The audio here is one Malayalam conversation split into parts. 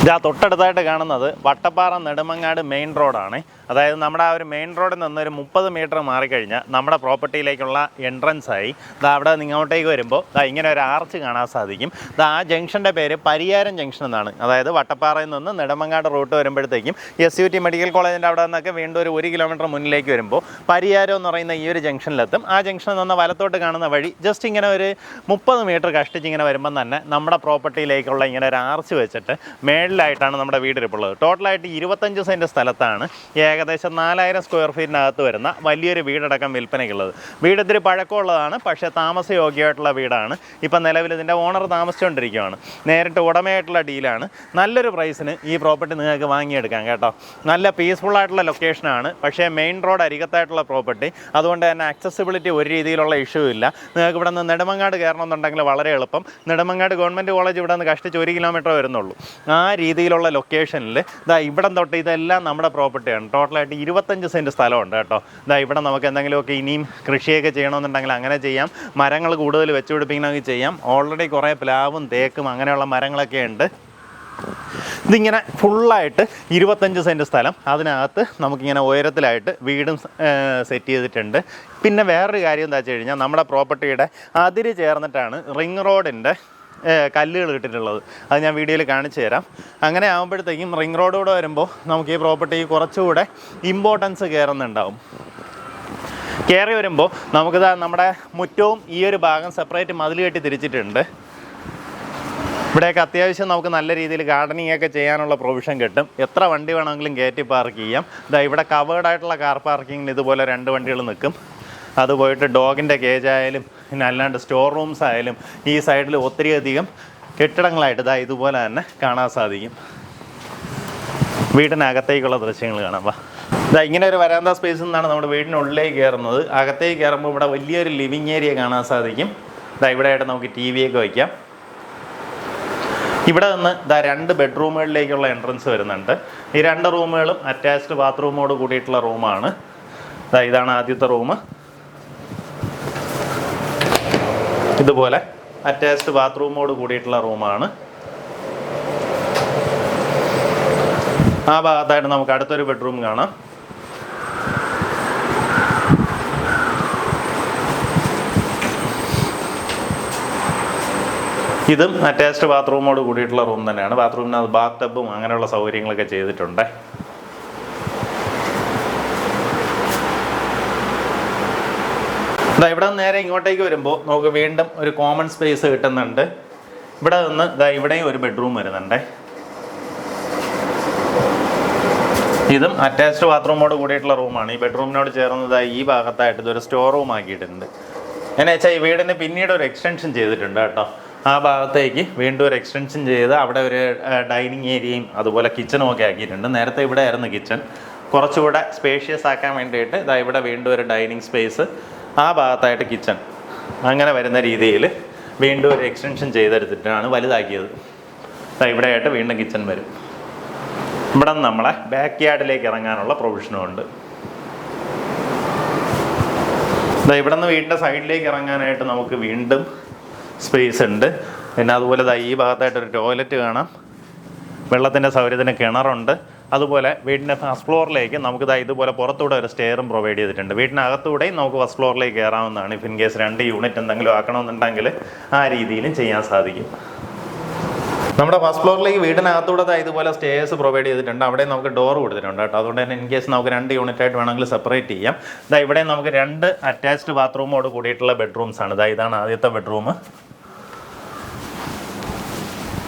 ഇതാ തൊട്ടടുത്തായിട്ട് കാണുന്നത് വട്ടപ്പാറ നെടുമങ്ങാട് മെയിൻ റോഡാണ്. അതായത് നമ്മുടെ ആ ഒരു മെയിൻ റോഡിൽ നിന്നൊരു 30 മീറ്റർ മാറിക്കഴിഞ്ഞാൽ നമ്മുടെ പ്രോപ്പർട്ടിയിലേക്കുള്ള എൻട്രൻസ് ആയി. അവിടെ ഇങ്ങോട്ടേക്ക് വരുമ്പോൾ ഇങ്ങനെ ഒരു ആർച്ച് കാണാൻ സാധിക്കും. ആ ജംഗ്ഷൻ്റെ പേര് പരിയാരം ജംഗ്ഷൻ എന്നാണ്. അതായത് വട്ടപ്പാറയിൽ നിന്ന് നെടുമങ്ങാട് റൂട്ട് വരുമ്പോഴത്തേക്കും SUT മെഡിക്കൽ കോളേജിൻ്റെ അവിടെ നിന്നൊക്കെ വീണ്ടും ഒരു 1 കിലോമീറ്റർ മുന്നിലേക്ക് വരുമ്പോൾ പരിയാരം എന്ന് പറയുന്ന ഈ ഒരു ജംഗ്ഷനിലെത്തും. ആ ജംഗ്ഷനിൽ നിന്ന് വലത്തോട്ട് കാണുന്ന വഴി ജസ്റ്റ് ഇങ്ങനെ ഒരു 30 മീറ്റർ കഷ്ടിച്ച് ഇങ്ങനെ വരുമ്പം തന്നെ നമ്മുടെ പ്രോപ്പർട്ടിയിലേക്കുള്ള ഇങ്ങനെ ഒരു ആർച്ച് വെച്ചിട്ട് മേളിലായിട്ടാണ് നമ്മുടെ വീടിരിപ്പുള്ളത്. ടോട്ടലായിട്ട് 25 സെൻറ്റ് സ്ഥലത്താണ് ഏകദേശം 4000 സ്ക്വയർ ഫീറ്റിനകത്ത് വരുന്ന വലിയൊരു വീടടക്കം വിൽപ്പനയ്ക്കുള്ളത്. വീട് ഇത്തിരി പഴക്കമുള്ളതാണ്, പക്ഷേ താമസയോഗ്യമായിട്ടുള്ള വീടാണ്. ഇപ്പം നിലവിൽ ഇതിൻ്റെ ഓണർ താമസിച്ചുകൊണ്ടിരിക്കുകയാണ്. നേരിട്ട് ഉടമയായിട്ടുള്ള ഡീലാണ്. നല്ലൊരു പ്രൈസിന് ഈ പ്രോപ്പർട്ടി നിങ്ങൾക്ക് വാങ്ങിയെടുക്കാം കേട്ടോ. നല്ല പീസ്ഫുള്ളായിട്ടുള്ള ലൊക്കേഷനാണ്, പക്ഷേ മെയിൻ റോഡ് അരികത്തായിട്ടുള്ള പ്രോപ്പർട്ടി. അതുകൊണ്ട് തന്നെ ആക്സസിബിലിറ്റി ഒരു രീതിയിലുള്ള ഇഷ്യൂ ഇല്ല. നിങ്ങൾക്ക് ഇവിടെ നിന്ന് നെടുമങ്ങാട് കയറണമെന്നുണ്ടെങ്കിൽ വളരെ എളുപ്പം. നെടുമങ്ങാട് ഗവൺമെൻറ് കോളേജ് ഇവിടെ നിന്ന് കഷ്ടിച്ച് 1 കിലോമീറ്റർ വരുന്നുള്ളൂ. ആ രീതിയിലുള്ള ലൊക്കേഷനിൽ ഇവിടം തൊട്ട് ഇതെല്ലാം നമ്മുടെ പ്രോപ്പർട്ടിയാണ്. ടോട്ടലായിട്ട് 25 സെൻറ്റ് സ്ഥലമുണ്ട് കേട്ടോ. ഇവിടെ നമുക്ക് എന്തെങ്കിലുമൊക്കെ ഇനിയും കൃഷിയൊക്കെ ചെയ്യണമെന്നുണ്ടെങ്കിൽ അങ്ങനെ ചെയ്യാം. മരങ്ങൾ കൂടുതൽ വെച്ചുപിടിപ്പിക്കണമെങ്കിൽ ചെയ്യാം. ഓൾറെഡി കുറേ പ്ലാവും തേക്കും അങ്ങനെയുള്ള മരങ്ങളൊക്കെ ഉണ്ട്. ഇതിങ്ങനെ ഫുള്ളായിട്ട് 25 സെൻറ്റ് സ്ഥലം. അതിനകത്ത് നമുക്കിങ്ങനെ ഉയരത്തിലായിട്ട് വീടും സെറ്റ് ചെയ്തിട്ടുണ്ട്. പിന്നെ വേറൊരു കാര്യം എന്താ വെച്ച് കഴിഞ്ഞാൽ നമ്മുടെ പ്രോപ്പർട്ടിയുടെ അതിര് ചേർന്നിട്ടാണ് റിംഗ് റോഡിൻ്റെ കല്ലുകൾ ഇട്ടിട്ടുള്ളത്. അത് ഞാൻ വീഡിയോയിൽ കാണിച്ചു തരാം. അങ്ങനെ ആകുമ്പോഴത്തേക്കും റിംഗ് റോഡൂടെ വരുമ്പോൾ നമുക്ക് ഈ പ്രോപ്പർട്ടി കുറച്ചുകൂടെ ഇമ്പോർട്ടൻസ് കയറുന്നുണ്ടാവും. കയറി വരുമ്പോൾ നമുക്കിതാ നമ്മുടെ മുറ്റവും ഈ ഒരു ഭാഗം സെപ്പറേറ്റ് മതിൽ കെട്ടി തിരിച്ചിട്ടുണ്ട്. ഇവിടെയൊക്കെ അത്യാവശ്യം നമുക്ക് നല്ല രീതിയിൽ ഗാർഡനിങ് ഒക്കെ ചെയ്യാനുള്ള പ്രൊവിഷൻ കിട്ടും. എത്ര വണ്ടി വേണമെങ്കിലും കയറ്റി പാർക്ക് ചെയ്യാം. ഇവിടെ കവേർഡായിട്ടുള്ള കാർ പാർക്കിങ്ങിന് ഇതുപോലെ 2 വണ്ടികൾ നിൽക്കും. അത് പോയിട്ട് ഡോഗിൻ്റെ കേജ് ആയാലും പിന്നെ അല്ലാണ്ട് സ്റ്റോർ റൂംസ് ആയാലും ഈ സൈഡിൽ ഒത്തിരിയധികം കെട്ടിടങ്ങളായിട്ട് ഇതുപോലെ തന്നെ കാണാൻ സാധിക്കും. വീടിനകത്തേക്കുള്ള ദൃശ്യങ്ങൾ കാണാം. ഇങ്ങനെ ഒരു വരാന്ത സ്പേസിൽ നിന്നാണ് നമ്മുടെ വീടിനുള്ളിലേക്ക് കയറുന്നത്. അകത്തേക്ക് കയറുമ്പോൾ ഇവിടെ വലിയൊരു ലിവിങ് ഏരിയ കാണാൻ സാധിക്കും. ഇവിടെ ആയിട്ട് നമുക്ക് TV ഒക്കെ വയ്ക്കാം. ഇവിടെ നിന്ന് 2 ബെഡ്റൂമുകളിലേക്കുള്ള എൻട്രൻസ് വരുന്നുണ്ട്. ഈ 2 റൂമുകളും അറ്റാച്ച്ഡ് ബാത്റൂമോട് കൂടിയിട്ടുള്ള റൂമാണ്. ഇതാണ് ആദ്യത്തെ റൂം. ഇതുപോലെ അറ്റാച്ച്ഡ് ബാത്റൂമോട് കൂടിയിട്ടുള്ള റൂമാണ്. ആ ഭാഗത്തായിട്ട് നമുക്ക് അടുത്തൊരു ബെഡ്റൂം കാണാം. ഇതും അറ്റാച്ച്ഡ് ബാത്റൂമോട് കൂടിയിട്ടുള്ള റൂം തന്നെയാണ്. ബാത്റൂമിനകത്ത് ബാത്ത് ടബും അങ്ങനെയുള്ള സൗകര്യങ്ങളൊക്കെ ചെയ്തിട്ടുണ്ട്. ഇവിടെ നിന്ന് നേരെ ഇങ്ങോട്ടേക്ക് വരുമ്പോൾ നമുക്ക് വീണ്ടും ഒരു കോമൺ സ്പേസ് കിട്ടുന്നുണ്ട്. ഇവിടെ നിന്ന് ഇവിടെയും ഒരു ബെഡ്റൂം വരുന്നുണ്ട്. ഇതും അറ്റാച്ച്ഡ് ബാത്റൂമോട് കൂടിയിട്ടുള്ള റൂമാണ്. ഈ ബെഡ്റൂമിനോട് ചേർന്നത് ഈ ഭാഗത്തായിട്ട് ഇതൊരു സ്റ്റോർ റൂം ആക്കിയിട്ടുണ്ട്. എന്നു വെച്ചാൽ ഈ വീടിന് പിന്നീട് ഒരു എക്സ്റ്റൻഷൻ ചെയ്തിട്ടുണ്ട് കേട്ടോ. ആ ഭാഗത്തേക്ക് വീണ്ടും ഒരു എക്സ്റ്റൻഷൻ ചെയ്ത് അവിടെ ഒരു ഡൈനിങ് ഏരിയയും അതുപോലെ കിച്ചണും ഒക്കെ ആക്കിയിട്ടുണ്ട്. നേരത്തെ ഇവിടെ ആയിരുന്നു കിച്ചൺ. കുറച്ചുകൂടെ സ്പേഷ്യസ് ആക്കാൻ വേണ്ടിയിട്ട് ഇവിടെ വീണ്ടും ഒരു ഡൈനിങ് സ്പേസ്, ആ ഭാഗത്തായിട്ട് കിച്ചൺ, അങ്ങനെ വരുന്ന രീതിയിൽ വീണ്ടും ഒരു എക്സ്റ്റൻഷൻ ചെയ്തെടുത്തിട്ടാണ് വലുതാക്കിയത്. ഇവിടെ ആയിട്ട് വീണ്ടും കിച്ചൺ വരും. ഇവിടെ നിന്ന് നമ്മളെ ബാക്ക് യാർഡിലേക്ക് ഇറങ്ങാനുള്ള പ്രൊവിഷനും ഉണ്ട്. ഇവിടെ നിന്ന് വീടിൻ്റെ സൈഡിലേക്ക് ഇറങ്ങാനായിട്ട് നമുക്ക് വീണ്ടും സ്പേസ് ഉണ്ട്. പിന്നെ അതുപോലെ ഈ ഭാഗത്തായിട്ടൊരു ടോയ്ലറ്റ് കാണാം. വെള്ളത്തിൻ്റെ സൗകര്യത്തിന് കിണറുണ്ട്. അതുപോലെ വീടിൻ്റെ ഫസ്റ്റ് ഫ്ലോറിലേക്ക് നമുക്ക് ഇതുപോലെ പുറത്തൂടെ ഒരു സ്റ്റെയറും പ്രൊവൈഡ് ചെയ്തിട്ടുണ്ട്. വീടിനകത്തൂടെയും നമുക്ക് ഫസ്റ്റ് ഫ്ലോറിലേക്ക് കയറാവുന്നതാണ്. ഇഫ് ഇൻ കേസ് 2 യൂണിറ്റ് എന്തെങ്കിലും ആക്കണമെന്നുണ്ടെങ്കിൽ ആ രീതിയിലും ചെയ്യാൻ സാധിക്കും. നമ്മുടെ ഫസ്റ്റ് ഫ്ലോറിലേക്ക് വീടിനകത്തൂടെ ഇതുപോലെ സ്റ്റേഴ്സ് പ്രൊവൈഡ് ചെയ്തിട്ടുണ്ട്. അവിടെ നമുക്ക് ഡോർ കൊടുത്തിട്ടുണ്ട് കേട്ടോ. അതുകൊണ്ട് തന്നെ ഇൻ കേസ് നമുക്ക് 2 യൂണിറ്റ് ആയിട്ട് വേണമെങ്കിൽ സെപ്പറേറ്റ് ചെയ്യാം. ഇവിടെ നമുക്ക് 2 അറ്റാച്ച്ഡ് ബാത്റൂമോട് കൂടിയിട്ടുള്ള ബെഡ്റൂംസ് ആണ്. ഇതാണ് ആദ്യത്തെ ബെഡ്റൂം.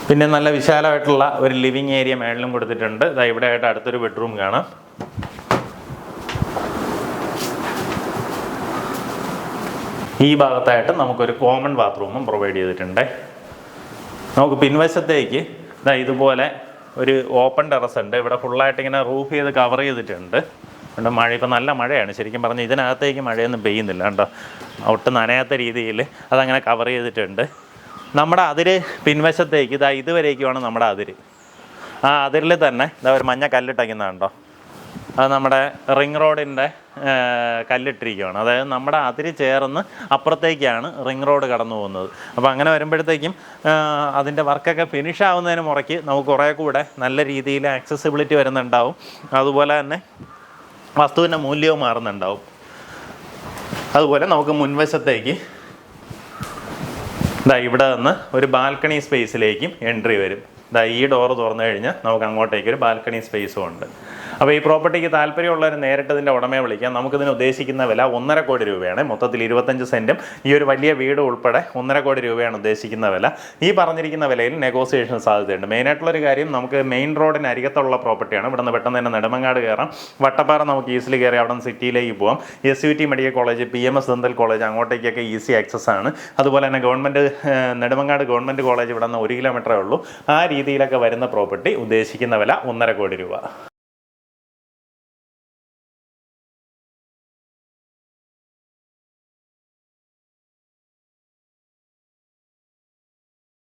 പിന്നെ നല്ല വിശാലമായിട്ടുള്ള ഒരു ലിവിങ് ഏരിയ മേളിലും കൊടുത്തിട്ടുണ്ട്. ഇവിടെ ആയിട്ട് അടുത്തൊരു ബെഡ്റൂം കാണാം. ഈ ഭാഗത്തായിട്ട് നമുക്കൊരു കോമൺ ബാത്റൂമും പ്രൊവൈഡ് ചെയ്തിട്ടുണ്ട്. നമുക്ക് പിൻവശത്തേക്ക് ഇതുപോലെ ഒരു ഓപ്പൺ ടെറസ് ഉണ്ട്. ഇവിടെ ഫുള്ളായിട്ട് ഇങ്ങനെ റൂഫ് ചെയ്ത് കവർ ചെയ്തിട്ടുണ്ട്. ഇവിടെ മഴ ഇപ്പം നല്ല മഴയാണ്. ശരിക്കും പറഞ്ഞാൽ ഇതിനകത്തേക്ക് മഴയൊന്നും പെയ്യുന്നില്ല കേട്ടോ. ഒട്ടും നനയാത്ത രീതിയിൽ അതങ്ങനെ കവർ ചെയ്തിട്ടുണ്ട്. നമ്മുടെ അതിര് പിൻവശത്തേക്ക് ഇതുവരേക്കുമാണ് നമ്മുടെ അതിര്. ആ അതിരിൽ തന്നെ ഒരു മഞ്ഞ കല്ലിട്ടയ്ക്കുന്നതുണ്ടോ. അത് നമ്മുടെ റിംഗ് റോഡിൻ്റെ കല്ലിട്ടിരിക്കുകയാണ്. അതായത് നമ്മുടെ അതിര് ചേർന്ന് അപ്പുറത്തേക്കാണ് റിംഗ് റോഡ് കടന്നു പോകുന്നത്. അപ്പോൾ അങ്ങനെ വരുമ്പോഴത്തേക്കും അതിൻ്റെ വർക്കൊക്കെ ഫിനിഷ് ആവുന്നതിന് മുറയ്ക്ക് നമുക്ക് കുറേ കൂടെ നല്ല രീതിയിൽ ആക്സസിബിലിറ്റി വരുന്നുണ്ടാവും. അതുപോലെ തന്നെ വസ്തുവിൻ്റെ മൂല്യവും മാറുന്നുണ്ടാവും. അതുപോലെ നമുക്ക് മുൻവശത്തേക്ക് ഇവിടെ നിന്ന് ഒരു ബാൽക്കണി സ്പേസിലേക്കും എൻട്രി വരും. ഈ ഡോറ് തുറന്നു കഴിഞ്ഞാൽ നമുക്ക് അങ്ങോട്ടേക്ക് ഒരു ബാൽക്കണി സ്പേസും ഉണ്ട്. അപ്പോൾ ഈ പ്രോപ്പർട്ടിക്ക് താല്പര്യമുള്ളവർ നേരിട്ട് ഇതിൻ്റെ ഉടമയെ വിളിക്കാം. നമുക്കിതിന് ഉദ്ദേശിക്കുന്ന വില 1.5 കോടി രൂപയാണ്. മൊത്തത്തിൽ 25 സെൻറ്റും ഈ ഒരു വലിയ വീട് ഉൾപ്പെടെ 1.5 കോടി രൂപയാണ് ഉദ്ദേശിക്കുന്ന വില. ഈ പറഞ്ഞിരിക്കുന്ന വിലയിൽ നെഗോസിയേഷൻ സാധ്യതയുണ്ട്. മെയിനായിട്ടുള്ളൊരു കാര്യം, നമുക്ക് മെയിൻ റോഡിന് അരികത്തുള്ള പ്രോപ്പർട്ടിയാണ്. ഇവിടെ നിന്ന് പെട്ടെന്ന് തന്നെ നെടുമങ്ങാട് കയറാം. വട്ടപ്പാറ നമുക്ക് ഈസിലി കയറി അവിടെ നിന്ന് സിറ്റിയിലേക്ക് പോകാം. SUT medical college, PMS dental college, അങ്ങോട്ടേക്കൊക്കെ ഈസി ആക്സസ് ആണ്. അതുപോലെ തന്നെ നെടുമങ്ങാട് ഗവൺമെൻറ് കോളേജ് ഇവിടെ നിന്ന് 1 കിലോമീറ്ററേ ഉള്ളൂ. ആ രീതിയിലൊക്കെ വരുന്ന പ്രോപ്പർട്ടി ഉദ്ദേശിക്കുന്ന വില 1.5 കോടി രൂപ.